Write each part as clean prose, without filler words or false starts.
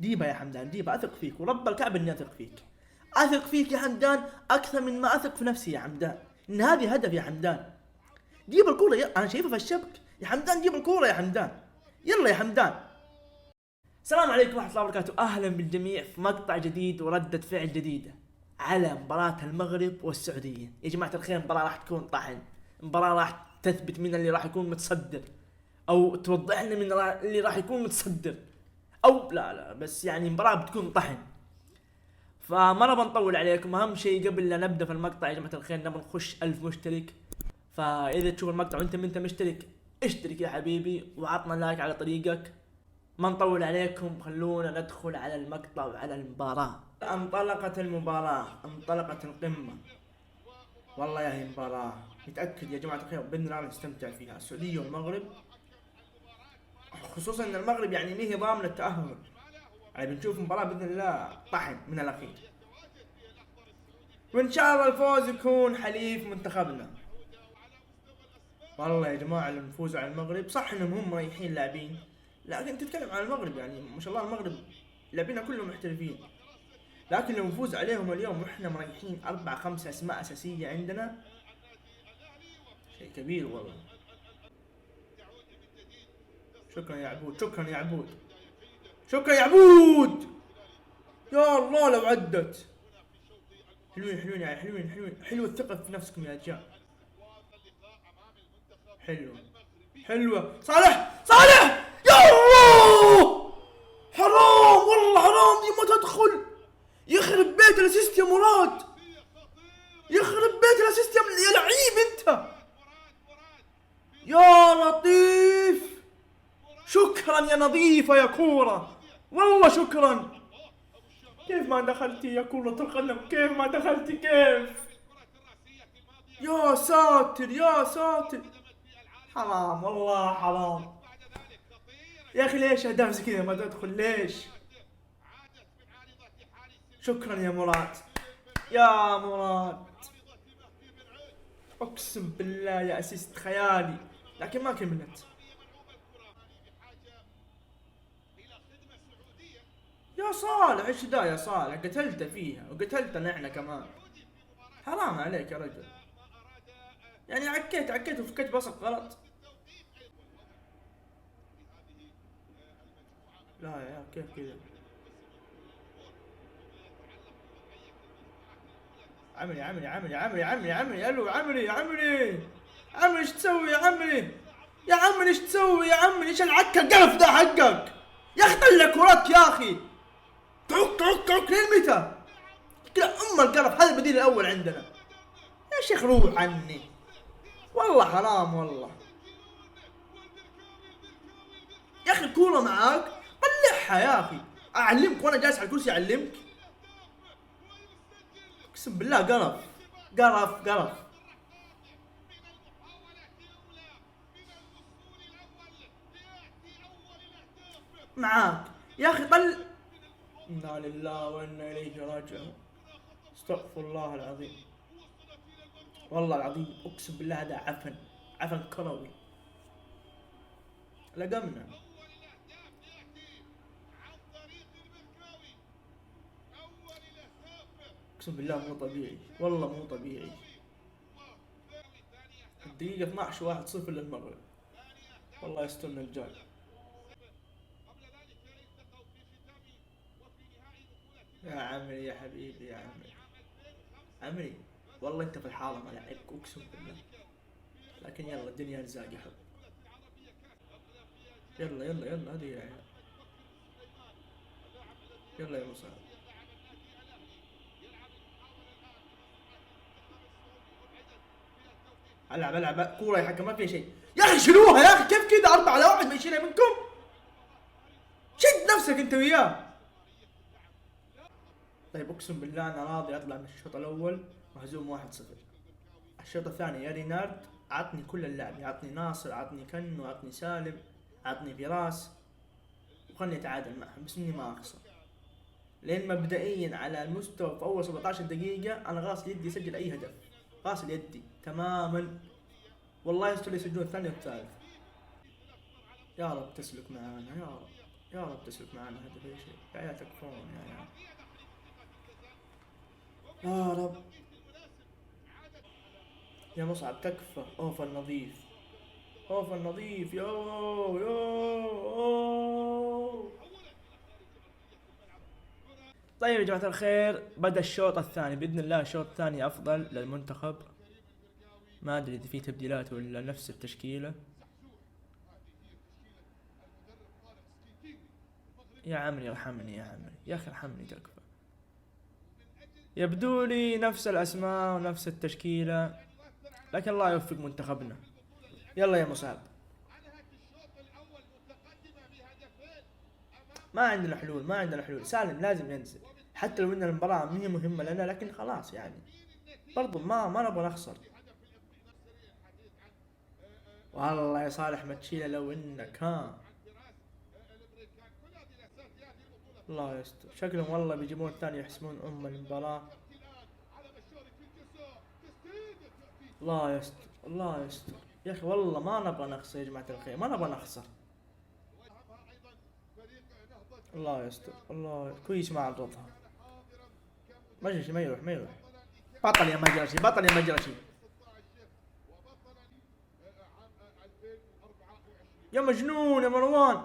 جيبها يا حمدان، جيبها، اثق فيك ورب الكعبه اني اثق فيك. اثق فيك يا حمدان اكثر من ما اثق في نفسي يا حمدان، ان هذه هدف يا حمدان. جيب الكوره انا شايفها في الشبك يا حمدان، جيب الكوره يا حمدان، يلا يا حمدان. السلام عليكم ورحمه الله وبركاته، اهلا بالجميع في مقطع جديد وردة فعل جديدة على مباراة المغرب والسعودية. يا جماعة الخير، مباراة راح تكون طحن، مباراة راح تثبت من اللي راح يكون متصدر، او توضح لنا من اللي راح يكون متصدر، او لا بس يعني مباراة بتكون طحن. فما نبى نطول عليكم، اهم شيء قبل لا نبدا في المقطع يا جماعة الخير نبى نخش 1000 مشترك. فاذا تشوف المقطع وانت ما انت مشترك، اشترك يا حبيبي وعطنا لايك على طريقك. ما نطول عليكم، خلونا ندخل على المقطع وعلى المباراة. انطلقت المباراة، انطلقت القمة. والله يا هي مباراة متأكد يا جماعة الخير بإذن الله نستمتع فيها، السعودية والمغرب، خصوصا ان المغرب يعني ما هي ضامنة التأهل، يعني بنشوف مباراة بإذن الله طحن من الأخير، وإن شاء الله الفوز يكون حليف منتخبنا. والله يا جماعة لما نفوزوا على المغرب، صح انهم هم مريحين لاعبين، لكن تتكلم عن المغرب يعني ما شاء الله المغرب لاعبينها كلهم محترفين، لكن لو نفوز عليهم اليوم واحنا مريحين 4-5 اسماء اساسية عندنا، شيء كبير والله. شكرا يا عبود، شكرا يا عبود، شكرا يا عبود، يا الله لو عدت. حلوين حلوين يعني، حلوين حلوين، حلوة الثقة في نفسكم يا رجال. حلوة حلوة، صالح صالح، يا الله حرام والله حرام، دي ما تدخل، يخرب بيت الاسيست يا مراد، يخرب بيت الاسيست يا لعيب انت، يا لطيف، شكرا يا نظيفة يا كورة، والله شكرا. كيف ما دخلتي يا كورة القدم، كيف ما دخلتي، كيف؟ يا ساتر يا ساتر، حرام والله حرام يا اخي، ليش اهداف زي كذا ما تدخل ليش؟ شكرا يا مراد، يا مراد، اقسم بالله يا اسيست خيالي، لكن ما كملت. يا صالح ايش ذا يا صالح، قتلت فيها وقتلتنا احنا كمان، حرام عليك يا رجل، يعني عكيت وفكيت بصق غلط. لا يا كيف كذا، عمري عمري عمري عمري عمري عمري، الو عمري عمري، عمري ايش تسوي يا عمري، يا عمري ايش تسوي يا عمري، ايش العكة القرف ذا حقك يا اخي، طلع كرات يا اخي، تعك عك عك لين متى؟ كذا ام القرف، هذا البديل الاول عندنا يا شيخ، روح عني والله حرام والله يا اخي، الكورة معاك طلعها يا اخي، اعلمك وانا جالس على الكرسي اعلمك، اقسم بالله قرف قرف قرف معاك يا اخي انا لله وانا اليه راجعون، استغفر الله العظيم، والله العظيم اقسم بالله هذا عفن، عفن كروي لقمنا، اقسم بالله مو طبيعي، والله مو طبيعي. الدقيقة 12 1-0 للمغرب، والله يسترنا الجاي. يا عمري يا حبيبي يا عمري، عمري والله انت في الحارة ما لعبك اقسم بالله، لكن يلا الدنيا ارزاق يا حب، يلا يلا يلا هذه يا عيال، يلا يا مصعب، العب كورة يا حكم ما فيها شيء يا اخي، شيلوها يا اخي، كيف كذا 4-1 ما يشيلها منكم؟ شد نفسك انت وياه. طيب اقسم بالله انا راضي اطلع من الشوط الاول مهزوم 1-0، الشوط الثاني يا رينارد عطني كل اللعب، عطني ناصر، عطني كنو، عطني سالم، عطني فراس، وخلني اتعادل معهم بس اني ما اخسر، لان مبدئيا على المستوى في اول 17 دقيقة انا غاسل يدي اسجل اي هدف، غاسل يدي تماما، والله يستر يسجلون الثاني والثالث، يا رب تسلك معانا يا رب. يا رب تسلك معنا هدف اي شيء يا عيال تكفون يا عيال يا رب يا مصعب تكفى. اوف النظيف اوف النظيف يو. طيب يا جماعة الخير، بدأ الشوط الثاني بإذن الله. الشوط الثاني أفضل للمنتخب، ما أدري إذا في تبديلات ولا نفس التشكيلة. يا عمري ارحمني يا عمري، يا أخي ارحمني تكفى. يبدو لي نفس الأسماء ونفس التشكيلة، لكن الله يوفق منتخبنا. يلا يا مصعب، ما عندنا حلول ما عندنا حلول. سالم لازم ينزل، حتى لو ان المباراة ما هي مهمة لنا، لكن خلاص يعني برضو ما نبغى نخسر. والله يا صالح ما تشيله لو انك ها. الله يستر، شكلهم والله بيجيبون الثاني يحسمون المباراة. الله يستر الله يستر يا اخي، والله ما نبغى نخسر يا جماعة الخير، ما نبغى نخسر. الله يستر الله كويس ما عرضها. مجرشي ما يروح ما يروح. بطل يا مجرشي بطل يا مجرشي. يا مجنون يا مروان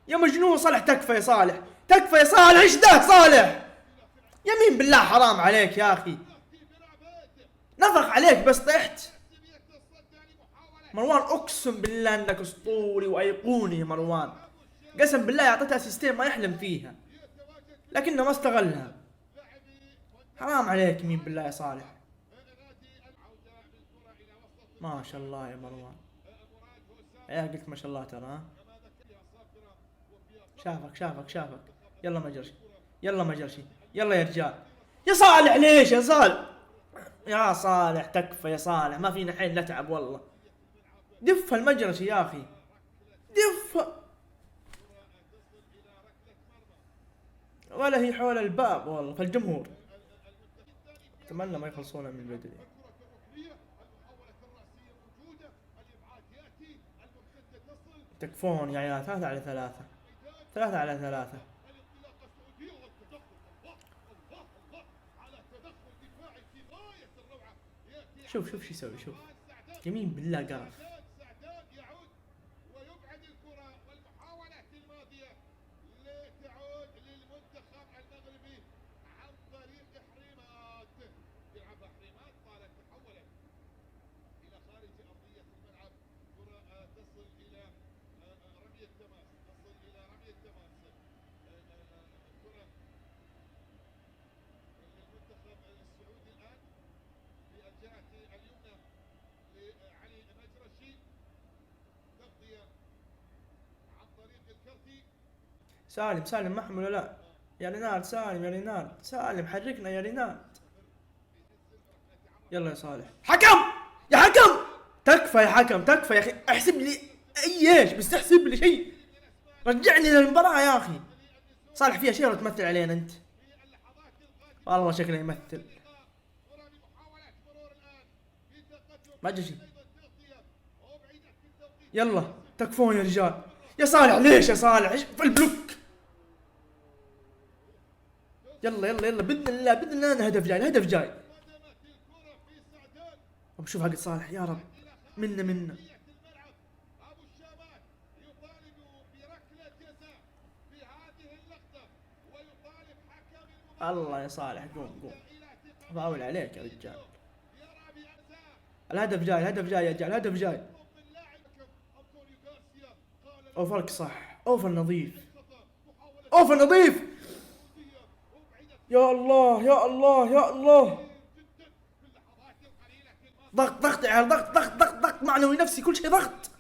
يا مجنون. صالح تكفى يا صالح تكفى يا صالح. ايش ده صالح؟ يمين بالله حرام عليك يا اخي، نفخ عليك بس طحت. مروان اقسم بالله انك اسطوري وايقوني يا مروان، قسم بالله اعطيتها سيستم ما يحلم فيها، لكنه ما استغلها. حرام عليك يمين بالله يا صالح. ما شاء الله يا مروان، يا قلت ما شاء الله ترى ها. شافك. يلا مجرشي يلا مجرشي يلا يا رجال. يا صالح ليش يا صالح؟ يا صالح تكفى يا صالح، ما فينا حين نتعب والله. دف المجرشي يا اخي دف، ولا هي حول الباب والله فالجمهور. اتمنى ما يخلصونا من بدري. تكفون يا عيال، 3-3 3-3. شوف شو يسوي، شوف يمين بالله قرف. سالم محمد ولا لا؟ يا رينارد سالم، يا رينارد سالم حركنا يا رينارد. يلا يا صالح. حكم يا حكم تكفى يا حكم تكفى يا اخي، احسب لي ايش بس تحسب لي شيء، رجعني للمباراة يا اخي. صالح فيها شيء ولا تمثل علينا انت؟ والله شكله يمثل. ما جا شيء. يلا تكفون يا رجال. يا صالح ليش يا صالح؟ ايش في البلوك؟ يلا باذن الله انا هدف جاي. ابى اشوف حق صالح يا رب. منا الله يا صالح قوم فاول عليك يا رجال. الهدف جاي يا رجال، الهدف جاي. اوفرك صح، اوفر نظيف يا الله يا الله يا الله. ضغط يا عيال، ضغط معنوي نفسي كل شيء ضغط.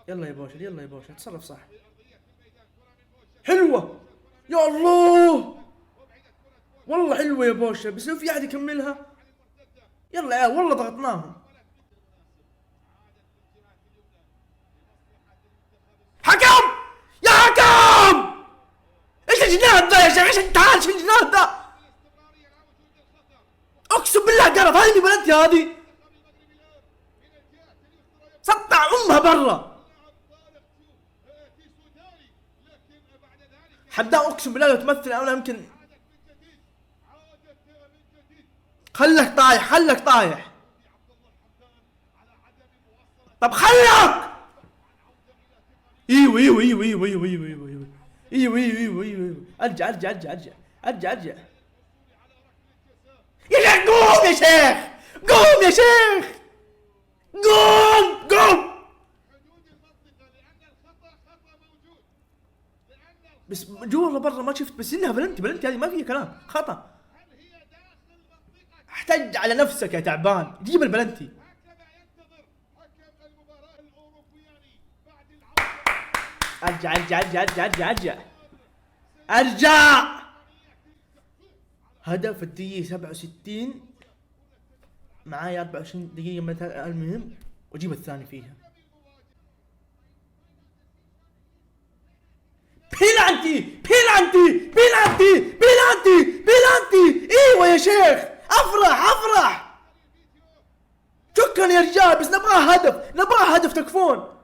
يلا يا بوشر تصرف صح. حلوة يا الله والله حلوة يا بوشر، بس لو في احد يكملها. يلا يا عيال والله ضغطناهم. حكم يا حكم، ايش الجنان ذا يا شيخ؟ ايش تعال شو الجنان ذا؟ اقسم بالله قرف، هذه بلدتي هذه. سطع امها برا. حمدان اقسم بالله لو تمثل انا يمكن خلك طايح خلك طايح. طب خلك. ايوه ايوه ايوه ايوه ايوه ايوه ايوه ايوه ايوه ايوه ايوه ايوه ارجع ارجع ارجع ارجع ارجع ارجع. يا شيخ قوم يا شيخ قوم يا شيخ قوم قوم. بس جوا ولا برا ما شفت، بس انها بلنتي بلنتي هذه ما فيها كلام، خطا. احتج على نفسك يا تعبان، جيب البلنتي. ارجع ارجع ارجع ارجع ارجع ارجع ارجع. هدف الدقيقة 67 معايا 24 دقيقة مثلا، المهم واجيب الثاني فيها. بيلانتي بيلانتي بيلانتي بيلانتي بيلانتي. ايوه يا شيخ افرح افرح. شكرا يا رجال، بس نبغاه هدف نبغاه هدف تكفون.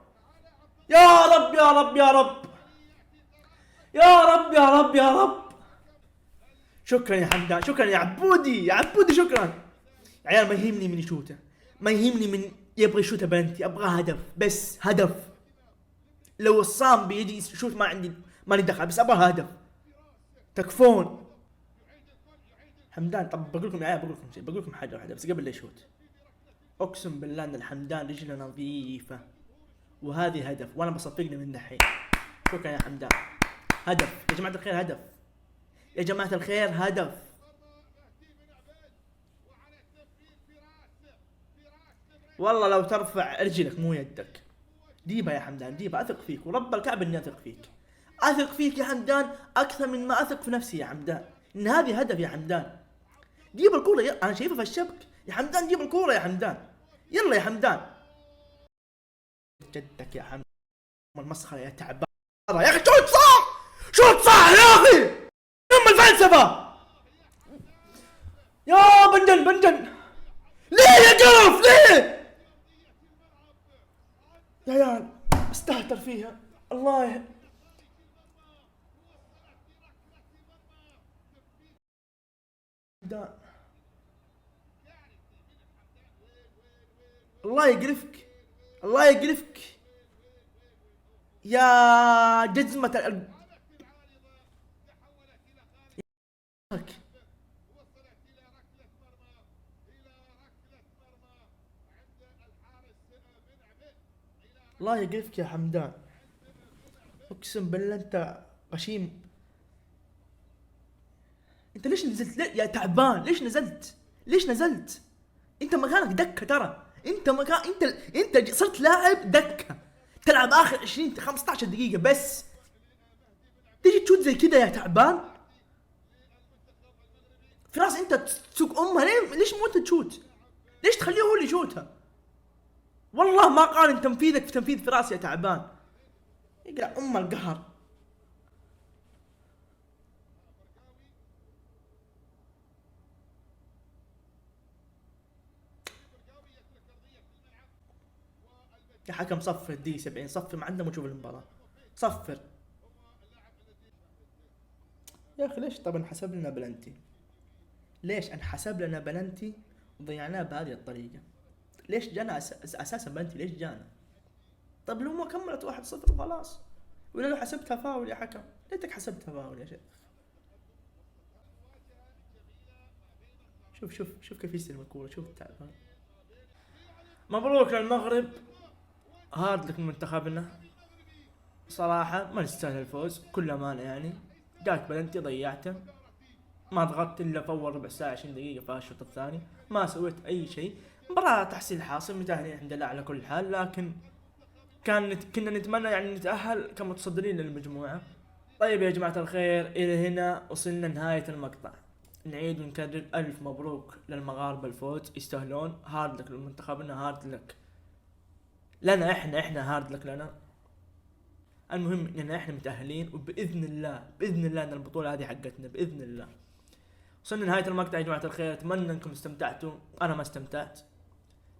يا رب يا رب يا رب يا رب يا رب يا رب. شكرا يا حمدان، شكرا يا عبودي يا عبودي، شكرا. يا عيال ما يهمني من يشوته، ما يهمني من يبغى يشوته بلنتي، ابغى هدف بس هدف. لو الصام بيجي يشوت ما عندي ماني دخل، بس ابغى هدف تكفون. حمدان طب بقول لكم يا عيال، بقول لكم شيء، بقول لكم حاجه واحده بس قبل لا يشوت. اقسم بالله ان الحمدان رجله نظيفه وهذه هدف، وانا بصفقني من دحين. شكرا يا حمدان. هدف يا جماعه الخير، هدف يا جماعه الخير، هدف. والله لو ترفع رجلك مو يدك. جيبها يا حمدان جيبها، اثق فيك ورب الكعبه اني اثق فيك. اثق فيك يا حمدان اكثر من ما اثق في نفسي يا حمدان، ان هذه هدف يا حمدان. جيب الكوره انا شايفها في الشبك يا حمدان، جيب الكوره يا حمدان، يلا يا حمدان. جدك يا حمدان المسخره يا تعبان. يا اخي شوت صح شوت صح يا اخي، ام الفلسفه يا بنجن بنجن. ليه يا قرف ليه يا عيال؟ استهتر فيها الله حمدان. الله يقرفك الله يقرفك يا جزمة الله يقرفك يا حمدان، اقسم بالله انت غشيم. انت ليش نزلت يا تعبان؟ ليش نزلت؟ ليش نزلت؟ انت مكانك دكه ترى، انت مكان انت صرت لاعب دكه، تلعب اخر 20 15 دقيقه بس، تيجي تشوت زي كذا يا تعبان. فراس انت تسوق امها ليش مو انت تشوت؟ ليش تخليه هو اللي يشوتها؟ والله ما قارن تنفيذك في تنفيذ فراس يا تعبان، يقرا ام القهر. يا حكم صفر دي 70، صفر ما عندنا نشوف المباراة، صفر يا اخي. ليش طب انحسب لنا بلنتي؟ ليش انحسب لنا بلنتي وضيعناه بهذه الطريقة؟ ليش جانا اساسا بلنتي؟ ليش جانا؟ طب لو ما كملت 1-0 وخلاص، ولا لو حسبتها فاول يا حكم؟ ليتك حسبتها فاول يا شيخ. شوف كيف يستلم الكورة، شوف التعبان. مبروك للمغرب، هارد لك من منتخبنا صراحة، ما نستاهل الفوز بكل أمانة يعني. جاك بلنتي ضيعته، ما ضغطت إلا في أول ربع ساعة 20 دقيقة في الشوط الثاني، ما سويت أي شيء. مباراة تحصيل حاصل، متأهلين الحمد لله على كل حال، لكن كنا نتمنى يعني نتأهل كمتصدرين للمجموعة. طيب يا جماعة الخير، إلى هنا وصلنا نهاية المقطع. نعيد ونكرر ألف مبروك للمغاربة الفوز، يستاهلون. هارد لك لمنتخبنا، هارد لك لنا احنا هارد لك لنا. المهم اننا احنا متأهلين، وباذن الله ان البطولة هذه حقتنا باذن الله. وصلنا نهاية المقطع يا جماعة الخير، اتمنى انكم استمتعتوا، انا ما استمتعت.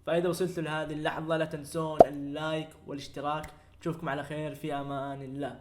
فاذا وصلتوا لهذه اللحظة لا تنسون اللايك والاشتراك. نشوفكم على خير، في امان الله.